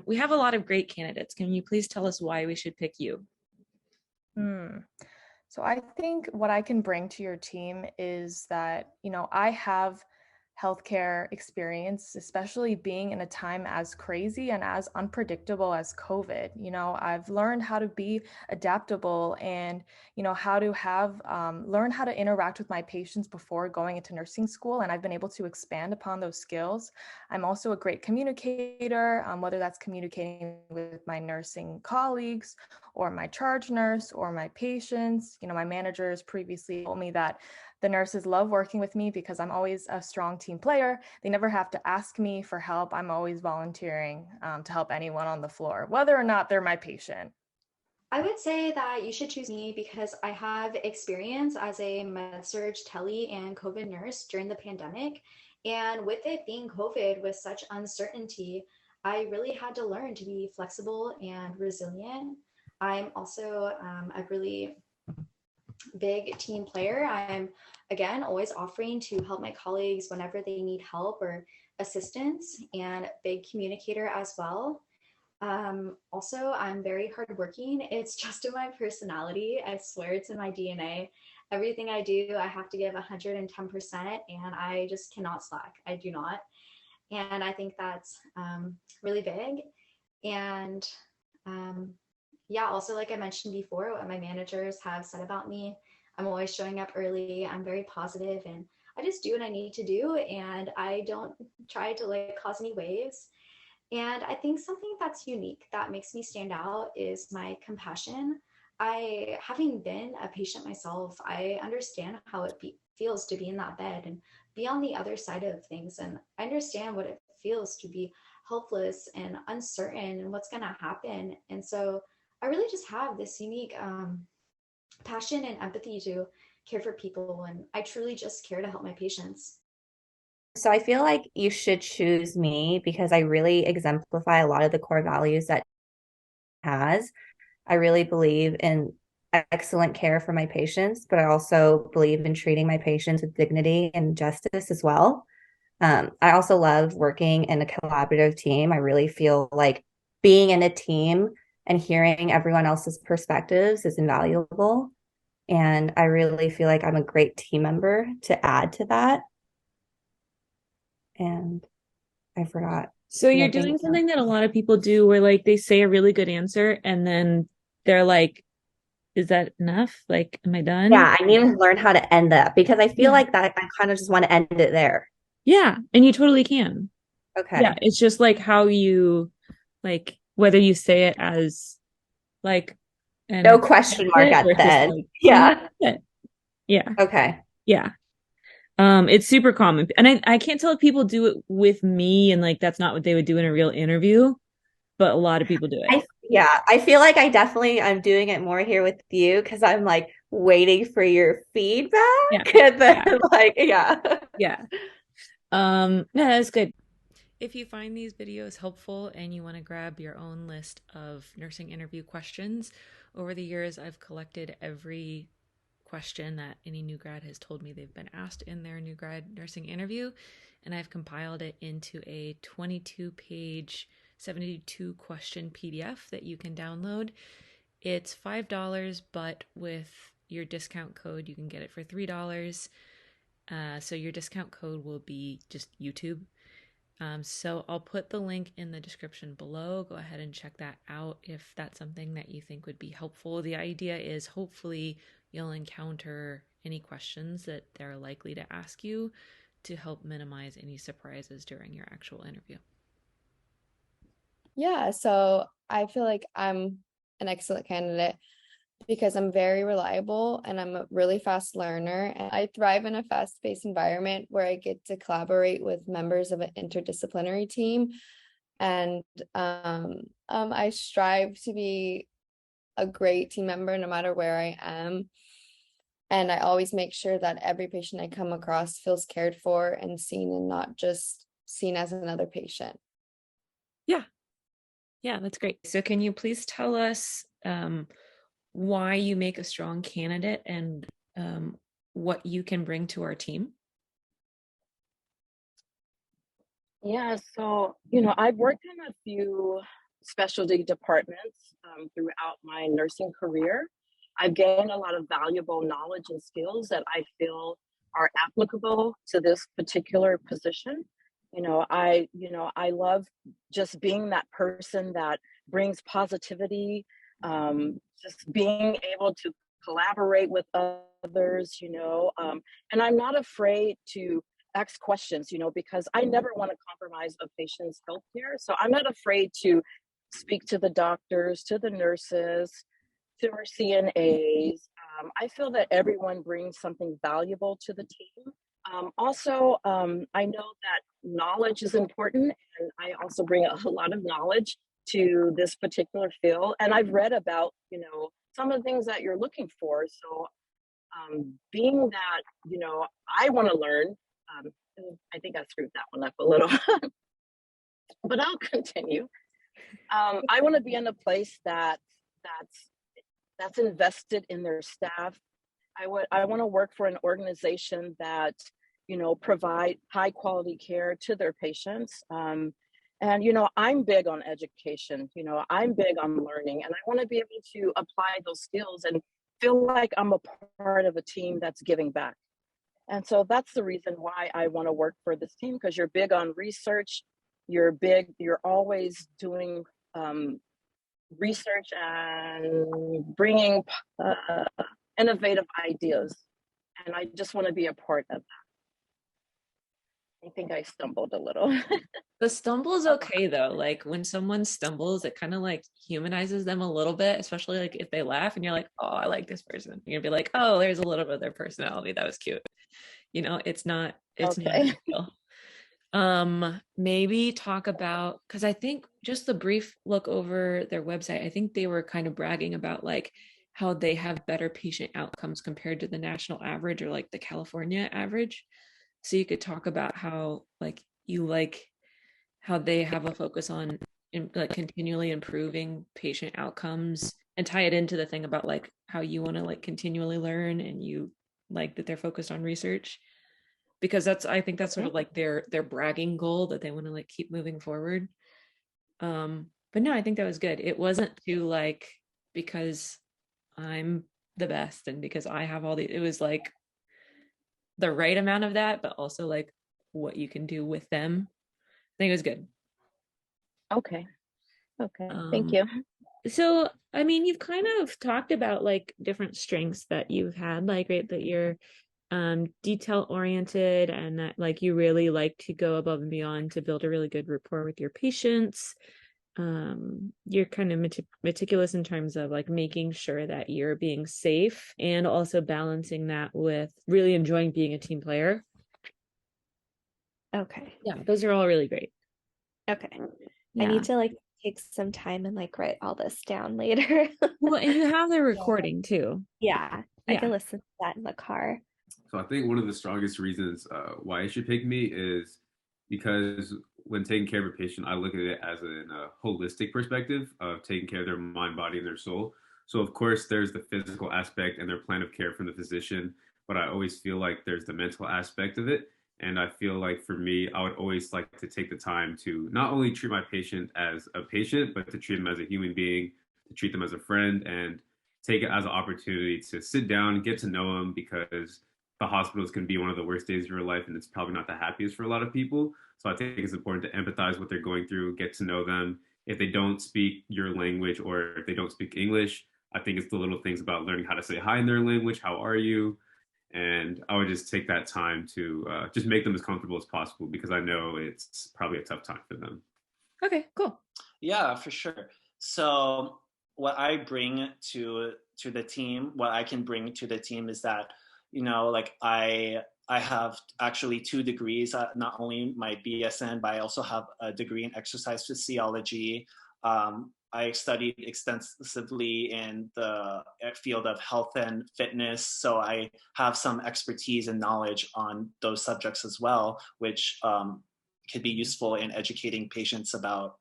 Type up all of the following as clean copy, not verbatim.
we have a lot of great candidates. Can you please tell us why we should pick you? So I think what I can bring to your team is that, I have healthcare experience, especially being in a time as crazy and as unpredictable as COVID. I've learned how to be adaptable and, how to learn how to interact with my patients before going into nursing school. And I've been able to expand upon those skills. I'm also a great communicator, whether that's communicating with my nursing colleagues or my charge nurse or my patients. My managers previously told me that the nurses love working with me because I'm always a strong team player. They never have to ask me for help. I'm always volunteering to help anyone on the floor, whether or not they're my patient. I would say that you should choose me because I have experience as a med-surg tele and COVID nurse during the pandemic. And with it being COVID with such uncertainty, I really had to learn to be flexible and resilient. I'm also a really big team player. I'm, again, always offering to help my colleagues whenever they need help or assistance, and big communicator as well. Also, I'm very hardworking. It's just in my personality. I swear it's in my DNA. Everything I do, I have to give 110%, and I just cannot slack. I do not. And I think that's really big. And yeah, also, like I mentioned before, what my managers have said about me, I'm always showing up early. I'm very positive, and I just do what I need to do, and I don't try to like cause any waves. And I think something that's unique that makes me stand out is my compassion. Having been a patient myself, I understand how it feels to be in that bed and be on the other side of things. And I understand what it feels to be helpless and uncertain and what's going to happen. And so I really just have this unique passion and empathy to care for people. And I truly just care to help my patients. So I feel like you should choose me because I really exemplify a lot of the core values that has. I really believe in excellent care for my patients, but I also believe in treating my patients with dignity and justice as well. I also love working in a collaborative team. I really feel like being in a team and hearing everyone else's perspectives is invaluable. And I really feel like I'm a great team member to add to that. And I forgot. So you're doing something that a lot of people do where like they say a really good answer and then they're like, is that enough? Like, am I done? Yeah, I need to learn how to end that because I feel like that I kind of just want to end it there. Yeah, and you totally can. Okay. Yeah, it's just like how you like whether you say it as like No question mark at the end. Like, yeah. Yeah. Okay. Yeah. It's super common. And I can't tell if people do it with me and like that's not what they would do in a real interview, but a lot of people do it. I feel like I'm doing it more here with you because I'm like waiting for your feedback. Yeah. And then yeah. Yeah. Yeah, that's good. If you find these videos helpful and you want to grab your own list of nursing interview questions, over the years I've collected every question that any new grad has told me they've been asked in their new grad nursing interview, and I've compiled it into a 22-page, 72-question PDF that you can download. It's $5, but with your discount code, you can get it for $3. So your discount code will be just YouTube. So I'll put the link in the description below. Go ahead and check that out if that's something that you think would be helpful. The idea is hopefully you'll encounter any questions that they're likely to ask you to help minimize any surprises during your actual interview. Yeah, so I feel like I'm an excellent candidate because I'm very reliable and I'm a really fast learner. And I thrive in a fast-paced environment where I get to collaborate with members of an interdisciplinary team. And I strive to be a great team member no matter where I am. And I always make sure that every patient I come across feels cared for and seen and not just seen as another patient. Yeah. Yeah, that's great. So can you please tell us why you make a strong candidate and what you can bring to our team? Yeah, so, I've worked in a few specialty departments throughout my nursing career. I've gained a lot of valuable knowledge and skills that I feel are applicable to this particular position. I love just being that person that brings positivity, just being able to collaborate with others, and I'm not afraid to ask questions, because I never want to compromise a patient's healthcare. So I'm not afraid to speak to the doctors, to the nurses, to our CNAs. I feel that everyone brings something valuable to the team. I know that knowledge is important, and I also bring a lot of knowledge to this particular field. And I've read about, some of the things that you're looking for. So being that, I want to learn, I think I screwed that one up a little, but I'll continue. I want to be in a place that's invested in their staff. I want to work for an organization that, provide high quality care to their patients. I'm big on education, I'm big on learning, and I want to be able to apply those skills and feel like I'm a part of a team that's giving back. And so that's the reason why I want to work for this team, because you're big on research, you're always doing research and bringing innovative ideas. And I just want to be a part of that. I think I stumbled a little. The stumble is okay though. Like when someone stumbles, it kind of like humanizes them a little bit, especially like if they laugh and you're like, oh, I like this person. You're gonna be like, oh, there's a little bit of their personality. That was cute. It's not a big deal. Maybe talk about, because I think just the brief look over their website, I think they were kind of bragging about like how they have better patient outcomes compared to the national average or like the California average. So you could talk about how like you like how they have a focus on like continually improving patient outcomes, and tie it into the thing about like how you want to like continually learn, and you like that they're focused on research, because I think that's sort of like their bragging goal, that they want to like keep moving forward. But no, I think that was good. It wasn't too like because I'm the best and because I have it was like the right amount of that, but also like what you can do with them. I think it was good. Okay. Thank you. So, I mean, you've kind of talked about like different strengths that you've had, like, right, that you're detail oriented and that like you really like to go above and beyond to build a really good rapport with your patients. You're kind of meticulous in terms of like making sure that you're being safe and also balancing that with really enjoying being a team player. Okay. Yeah, those are all really great. Okay. Yeah. I need to like take some time and like write all this down later. Well, and you have the recording too. Yeah, I can listen to that in the car. So I think one of the strongest reasons why you should pick me is because when taking care of a patient, I look at it as a holistic perspective of taking care of their mind, body, and their soul. So of course, there's the physical aspect and their plan of care from the physician, but I always feel like there's the mental aspect of it. And I feel like for me, I would always like to take the time to not only treat my patient as a patient, but to treat them as a human being, to treat them as a friend, and take it as an opportunity to sit down and get to know them, because the hospitals can be one of the worst days of your life, and it's probably not the happiest for a lot of people. So I think it's important to empathize what they're going through, get to know them. If they don't speak your language or if they don't speak English, I think it's the little things about learning how to say hi in their language. How are you? And I would just take that time to just make them as comfortable as possible, because I know it's probably a tough time for them. Okay, cool. Yeah, for sure. So what I bring to the team, what I can bring to the team is that, like I have actually 2 degrees, not only my BSN, but I also have a degree in exercise physiology. I studied extensively in the field of health and fitness, so I have some expertise and knowledge on those subjects as well, which could be useful in educating patients about,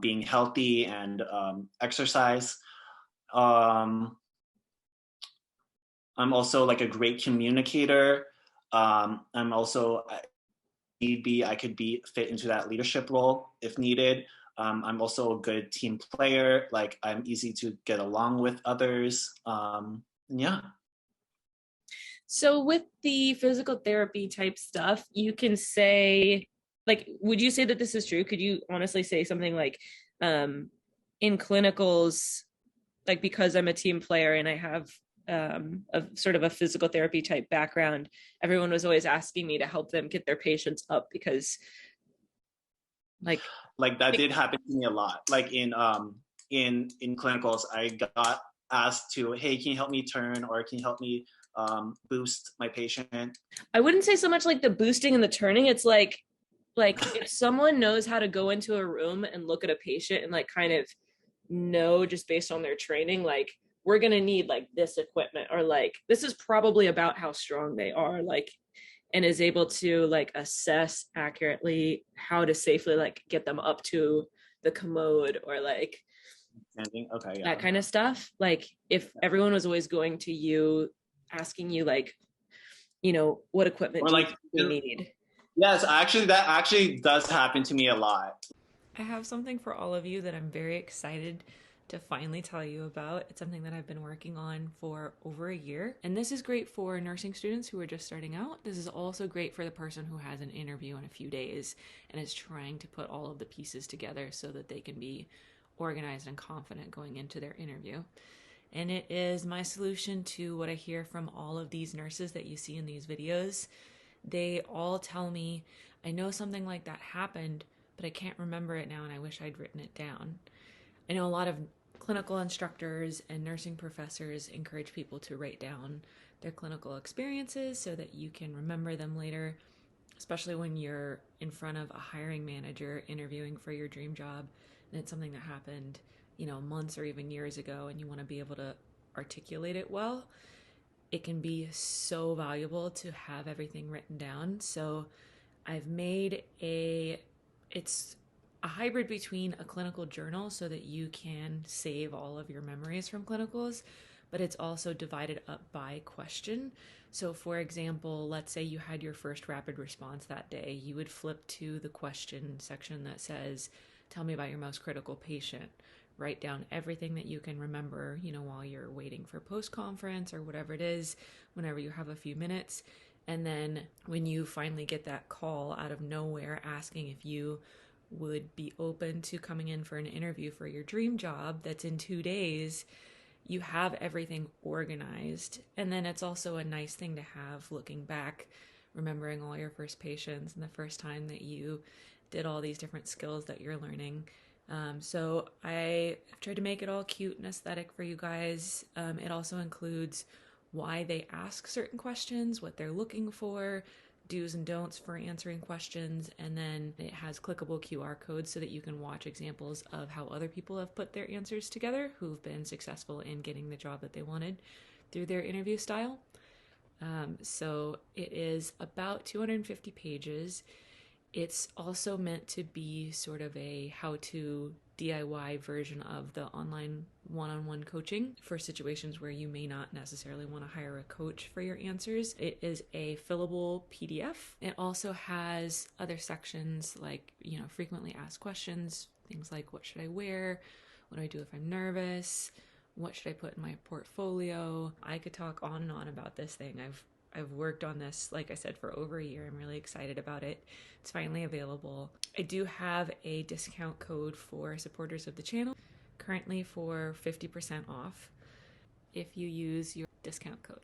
being healthy and exercise. I'm also like a great communicator. I'm also, maybe I could fit into that leadership role if needed. I'm also a good team player. Like I'm easy to get along with others. Yeah. So with the physical therapy type stuff, you can say, like, would you say that this is true? Could you honestly say something like, in clinicals, like because I'm a team player and I have a sort of a physical therapy type background, everyone was always asking me to help them get their patients up because like that did happen to me a lot. Like in clinicals, I got asked to, hey, can you help me turn, or can you help me boost my patient? I wouldn't say so much like the boosting and the turning. It's like if someone knows how to go into a room and look at a patient and like kind of know just based on their training, like we're gonna need like this equipment, or like this is probably about how strong they are, like, and is able to like assess accurately how to safely like get them up to the commode, or like Okay, yeah. that kind of stuff. Like if everyone was always going to you asking you like, what equipment Or do like you need? Yes, actually, that actually does happen to me a lot. I have something for all of you that I'm very excited to finally tell you about. It's something that I've been working on for over a year. And this is great for nursing students who are just starting out. This is also great for the person who has an interview in a few days and is trying to put all of the pieces together so that they can be organized and confident going into their interview. And it is my solution to what I hear from all of these nurses that you see in these videos. They all tell me, I know something like that happened, but I can't remember it now and I wish I'd written it down. I know a lot of clinical instructors and nursing professors encourage people to write down their clinical experiences so that you can remember them later, especially when you're in front of a hiring manager interviewing for your dream job and it's something that happened, months or even years ago, and you want to be able to articulate it well. It can be so valuable to have everything written down. So I've made it's a hybrid between a clinical journal so that you can save all of your memories from clinicals, but it's also divided up by question. So for example, let's say you had your first rapid response that day, you would flip to the question section that says, tell me about your most critical patient. Write down everything that you can remember, while you're waiting for post-conference or whatever it is, whenever you have a few minutes. And then when you finally get that call out of nowhere asking if you would be open to coming in for an interview for your dream job that's in 2 days, you have everything organized. And then it's also a nice thing to have looking back, remembering all your first patients and the first time that you did all these different skills that you're learning. So I have tried to make it all cute and aesthetic for you guys. It also includes why they ask certain questions, what they're looking for, do's and don'ts for answering questions, and then it has clickable QR codes so that you can watch examples of how other people have put their answers together who've been successful in getting the job that they wanted through their interview style. So it is about 250 pages. It's also meant to be sort of a how-to DIY version of the online one-on-one coaching for situations where you may not necessarily want to hire a coach for your answers. It is a fillable PDF. It also has other sections like, frequently asked questions, things like what should I wear? What do I do if I'm nervous? What should I put in my portfolio? I could talk on and on about this thing. I've worked on this, like I said, for over a year. I'm really excited about it. It's finally available. I do have a discount code for supporters of the channel, currently for 50% off if you use your discount code.